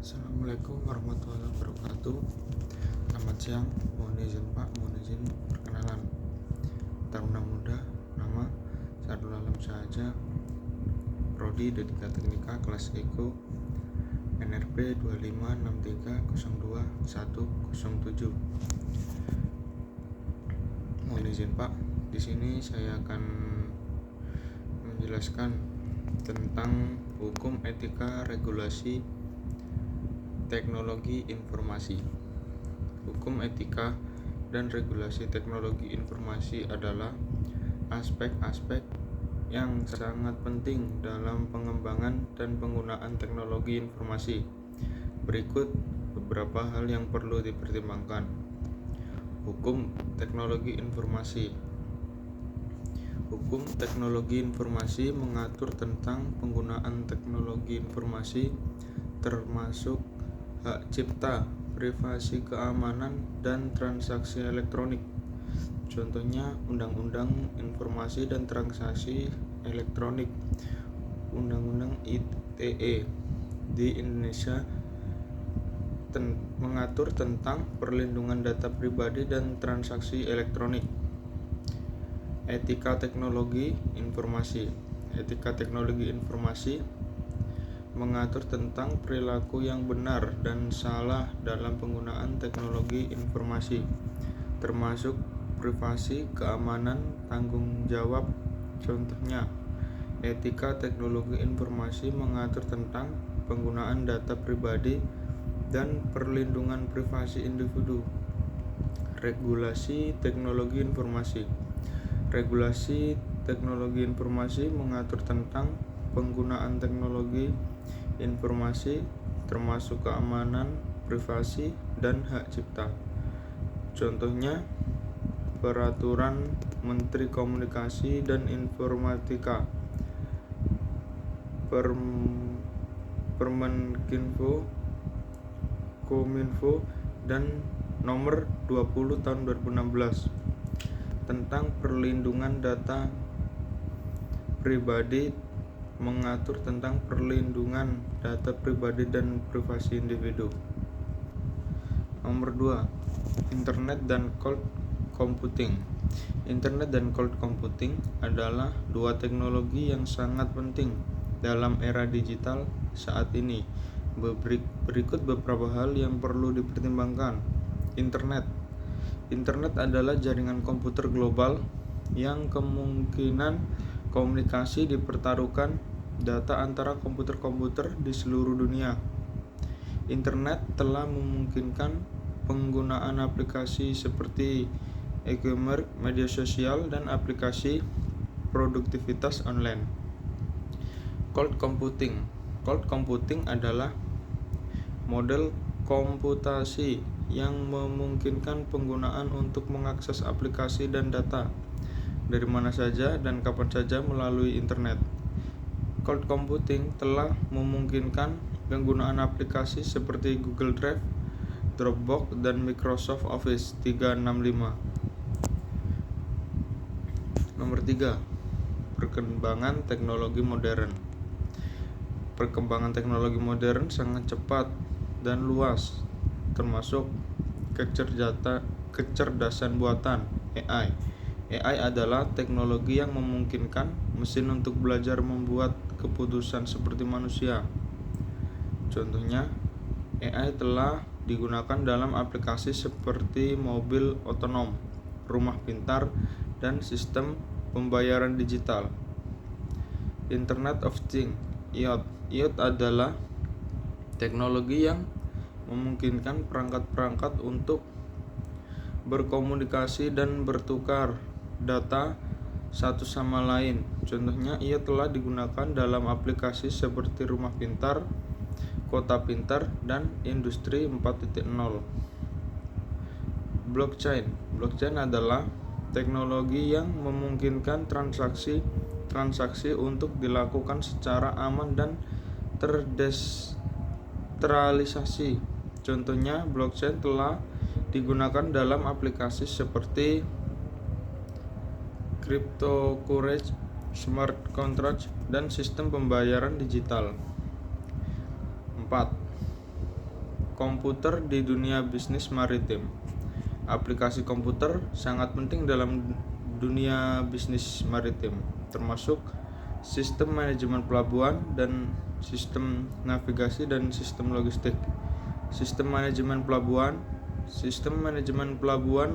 Assalamualaikum warahmatullahi wabarakatuh. Selamat siang, mohon izin Pak, mohon izin perkenalan. Taruna Muda, nama Sardul Alam Saja, Prodi Dedika Teknika kelas Eko, NRP 256302107. Mohon izin Pak, di sini saya akan menjelaskan tentang hukum etika regulasi teknologi informasi. Hukum etika dan regulasi teknologi informasi adalah aspek-aspek yang sangat penting dalam pengembangan dan penggunaan teknologi informasi. Berikut beberapa hal yang perlu dipertimbangkan. Hukum teknologi informasi. Hukum teknologi informasi mengatur tentang penggunaan teknologi informasi termasuk hak cipta, privasi, keamanan, dan transaksi elektronik. Contohnya Undang-Undang Informasi dan Transaksi Elektronik, Undang-Undang ITE di Indonesia mengatur tentang perlindungan data pribadi dan transaksi elektronik. Etika teknologi informasi. Etika teknologi informasi mengatur tentang perilaku yang benar dan salah dalam penggunaan teknologi informasi, termasuk privasi, keamanan, tanggung jawab. Contohnya, etika teknologi informasi mengatur tentang penggunaan data pribadi dan perlindungan privasi individu. Regulasi teknologi informasi. Regulasi teknologi informasi mengatur tentang penggunaan teknologi informasi termasuk keamanan, privasi, dan hak cipta. Contohnya, Peraturan Menteri Komunikasi dan Informatika, Permenkinfo, Kominfo, dan Nomor 20 Tahun 2016 tentang perlindungan data pribadi, mengatur tentang perlindungan data pribadi dan privasi individu. Nomor 2. Internet dan cloud computing. Internet dan cloud computing adalah dua teknologi yang sangat penting dalam era digital saat ini. Berikut beberapa hal yang perlu dipertimbangkan. Internet adalah jaringan komputer global yang kemungkinan komunikasi dipertaruhkan data antara komputer-komputer di seluruh dunia. Internet telah memungkinkan penggunaan aplikasi seperti e-commerce, media sosial, dan aplikasi produktivitas online. Cloud computing. Cloud computing adalah model komputasi yang memungkinkan penggunaan untuk mengakses aplikasi dan data dari mana saja dan kapan saja melalui internet. Cloud computing telah memungkinkan penggunaan aplikasi seperti Google Drive, Dropbox, dan Microsoft Office 365. Nomor 3. Perkembangan teknologi modern. Perkembangan teknologi modern sangat cepat dan luas, termasuk kecerdasan buatan (AI). AI adalah teknologi yang memungkinkan mesin untuk belajar membuat keputusan seperti manusia. Contohnya, AI telah digunakan dalam aplikasi seperti mobil otonom, rumah pintar, dan sistem pembayaran digital. Internet of Things (IoT). IoT adalah teknologi yang memungkinkan perangkat-perangkat untuk berkomunikasi dan bertukar data satu sama lain. Contohnya, ia telah digunakan dalam aplikasi seperti rumah pintar, kota pintar, dan industri 4.0. Blockchain adalah teknologi yang memungkinkan transaksi untuk dilakukan secara aman dan terdesentralisasi. Contohnya, blockchain telah digunakan dalam aplikasi seperti cryptocurrency, smart contract, dan sistem pembayaran digital. 4. komputer di dunia bisnis maritim. Aplikasi komputer sangat penting dalam dunia bisnis maritim, termasuk sistem manajemen pelabuhan dan sistem navigasi dan sistem logistik. Sistem manajemen pelabuhan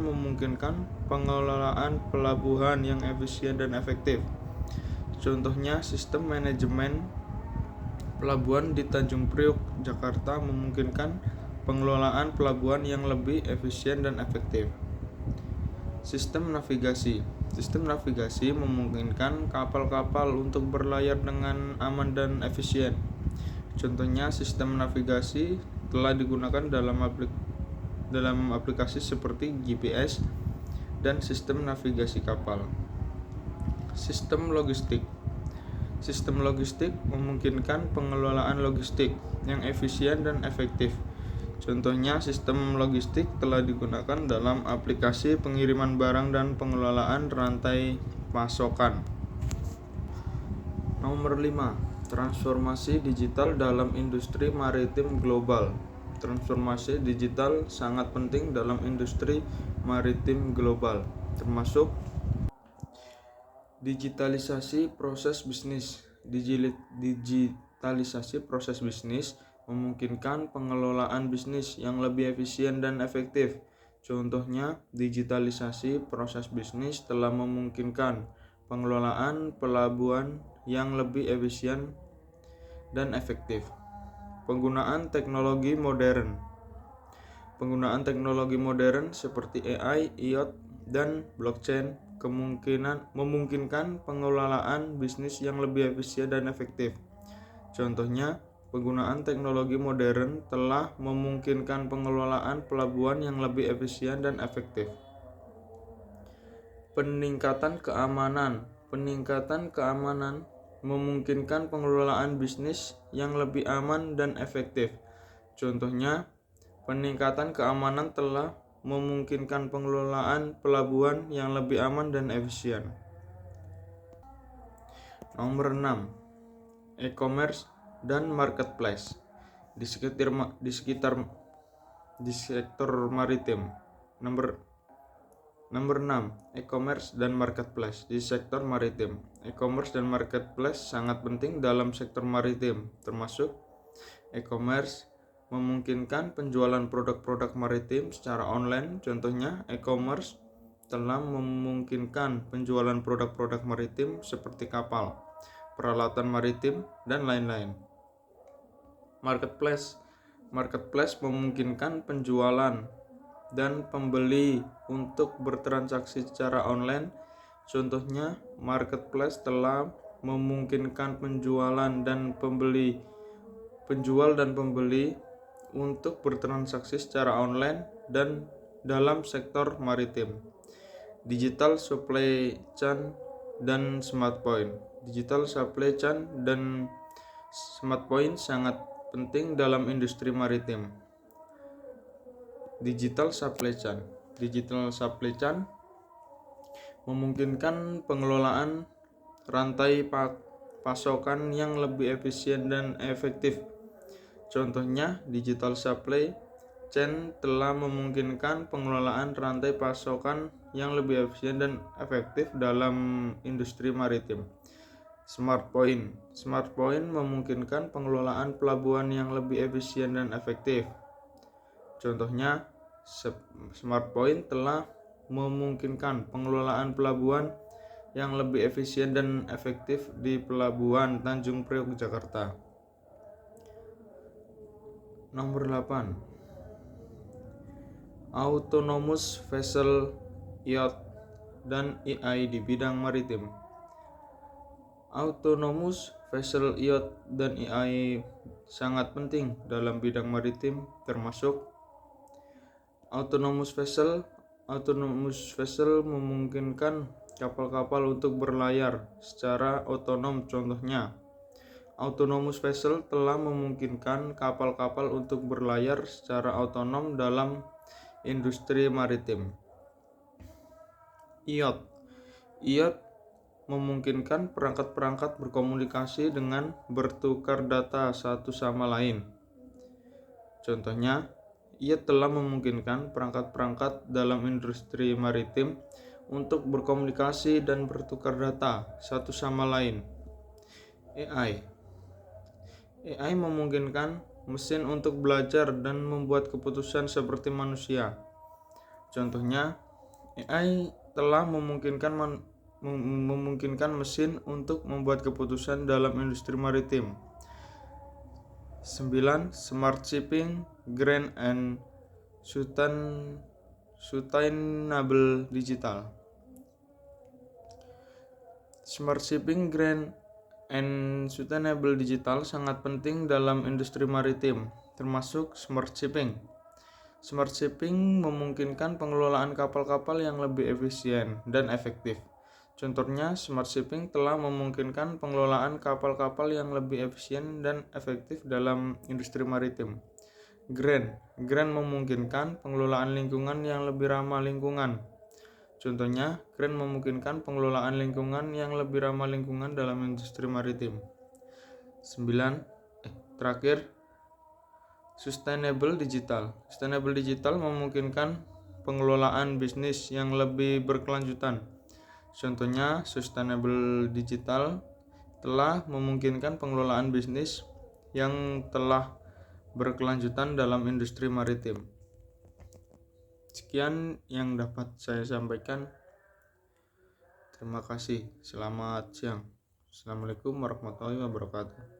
memungkinkan pengelolaan pelabuhan yang efisien dan efektif. Contohnya, sistem manajemen pelabuhan di Tanjung Priok, Jakarta memungkinkan pengelolaan pelabuhan yang lebih efisien dan efektif. Sistem navigasi memungkinkan kapal-kapal untuk berlayar dengan aman dan efisien. Contohnya, sistem navigasi telah digunakan dalam aplikasi seperti GPS dan sistem navigasi kapal. Sistem logistik memungkinkan pengelolaan logistik yang efisien dan efektif. Contohnya, sistem logistik telah digunakan dalam aplikasi pengiriman barang dan pengelolaan rantai pasokan. Nomor 5. Transformasi digital dalam industri maritim global. Transformasi digital sangat penting dalam industri maritim global, termasuk digitalisasi proses bisnis. Digitalisasi proses bisnis memungkinkan pengelolaan bisnis yang lebih efisien dan efektif. Contohnya, digitalisasi proses bisnis telah memungkinkan pengelolaan pelabuhan yang lebih efisien dan efektif. Penggunaan teknologi modern seperti AI, IoT, dan blockchain memungkinkan pengelolaan bisnis yang lebih efisien dan efektif. Contohnya, penggunaan teknologi modern telah memungkinkan pengelolaan pelabuhan yang lebih efisien dan efektif. Peningkatan keamanan memungkinkan pengelolaan bisnis yang lebih aman dan efektif. Contohnya, peningkatan keamanan telah memungkinkan pengelolaan pelabuhan yang lebih aman dan efisien. Nomor 6. E-commerce dan marketplace di sektor maritim. Nomor 6. E-commerce dan marketplace di sektor maritim. E-commerce dan marketplace sangat penting dalam sektor maritim, termasuk e-commerce memungkinkan penjualan produk-produk maritim secara online. Contohnya, e-commerce telah memungkinkan penjualan produk-produk maritim seperti kapal, peralatan maritim, dan lain-lain. Marketplace memungkinkan penjualan dan pembeli untuk bertransaksi secara online. Contohnya, marketplace telah memungkinkan penjual dan pembeli untuk bertransaksi secara online dan dalam sektor maritim. Digital supply chain dan smart point. Digital supply chain dan smart point sangat penting dalam industri maritim. Digital supply chain memungkinkan pengelolaan rantai pasokan yang lebih efisien dan efektif. Contohnya, digital supply chain telah memungkinkan pengelolaan rantai pasokan yang lebih efisien dan efektif dalam industri maritim. Smart point memungkinkan pengelolaan pelabuhan yang lebih efisien dan efektif. Contohnya, smart point telah memungkinkan pengelolaan pelabuhan yang lebih efisien dan efektif di Pelabuhan Tanjung Priok, Jakarta. Nomor 8. Autonomous vessel, yacht, dan AI di bidang maritim. Autonomous vessel, yacht, dan AI sangat penting dalam bidang maritim, termasuk autonomous vessel memungkinkan kapal-kapal untuk berlayar secara otonom. Contohnya, autonomous vessel telah memungkinkan kapal-kapal untuk berlayar secara otonom dalam industri maritim. Yacht memungkinkan perangkat-perangkat berkomunikasi dengan bertukar data satu sama lain. Contohnya, Ia telah memungkinkan perangkat-perangkat dalam industri maritim untuk berkomunikasi dan bertukar data satu sama lain. AI AI memungkinkan mesin untuk belajar dan membuat keputusan seperti manusia. Contohnya, AI telah memungkinkan mesin untuk membuat keputusan dalam industri maritim. 9. Smart Shipping, Green and Sustainable Digital. Smart Shipping, Green and Sustainable Digital sangat penting dalam industri maritim, termasuk Smart Shipping. Smart Shipping memungkinkan pengelolaan kapal-kapal yang lebih efisien dan efektif. Contohnya, Smart Shipping telah memungkinkan pengelolaan kapal-kapal yang lebih efisien dan efektif dalam industri maritim. Green memungkinkan pengelolaan lingkungan yang lebih ramah lingkungan. Contohnya, Green memungkinkan pengelolaan lingkungan yang lebih ramah lingkungan dalam industri maritim. 9. Terakhir, Sustainable Digital memungkinkan pengelolaan bisnis yang lebih berkelanjutan. Contohnya, Sustainable Digital telah memungkinkan pengelolaan bisnis yang telah berkelanjutan dalam industri maritim. Sekian yang dapat saya sampaikan. Terima kasih. Selamat siang. Assalamualaikum warahmatullahi wabarakatuh.